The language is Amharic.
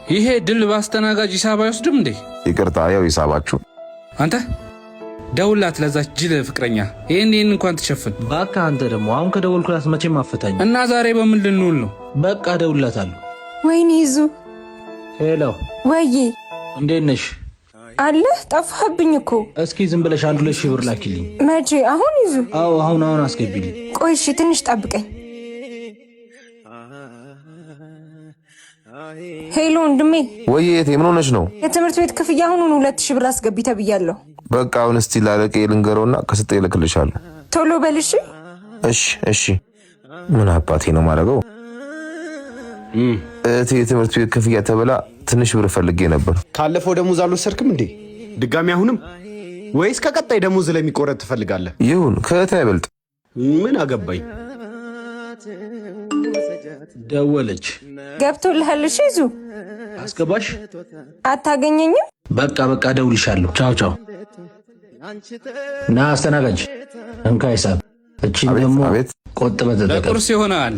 ይሄ ድል ባስተናጋጅ ሂሳብ አይወስድም እንዴ? ይቅርታ ያው ሂሳባችሁ። አንተ ደውላት ለዛች ጅል ፍቅረኛ ይሄን እንኳን ትሸፍን። በቃ አንተ ደግሞ አሁን ከደወልኩላት መቼም አፈታኝ እና ዛሬ በምን ልንውል ነው? በቃ ደውላታለሁ። ወይኔ ይዙ። ሄሎ ወይ እንዴት ነሽ? አለ ጠፋህብኝ እኮ። እስኪ ዝም ብለሽ 1,2,000 ብር ላኪልኝ። መቼ? አሁን ይዙ? አዎ አሁን አስገቢልኝ። ቆይ እሺ ትንሽ ጠብቀኝ። ሄሎ ወንድሜ። ወይ እቴ ምን ሆነሽ ነው? የትምህርት ቤት ክፍያ አሁን 2,000 ብር አስገቢ ተብያለሁ። በቃ አሁን እስቲ ላለቀ ልንገረውና ከስጠ ይልክልሻለሁ። ቶሎ በልሽ። እሺ ምን አባቴ ነው ማረገው? እቴ የትምህርት ቤት ክፍያ ተብላ ትንሽ ብር ፈልጌ ነበር። ካለፈው ደሞዝ አልወሰድክም እንዴ? ድጋሚ አሁንም? ወይስ ከቀጣይ ደሞዝ ለሚቆረጥ ትፈልጋለህ? ይሁን ከእቴ አይበልጥ። ምን አገባኝ። ደወለች። ገብቶልሃል? እሺ ይዙ አስገባሽ። አታገኘኝም? በቃ ደውልሻለሁ። ቻው። ና አስተናጋጅ እንካ ሂሳብ። እቺ ደግሞ ቆጥበህ ተጠቀም። ለቁርስ ይሆናል።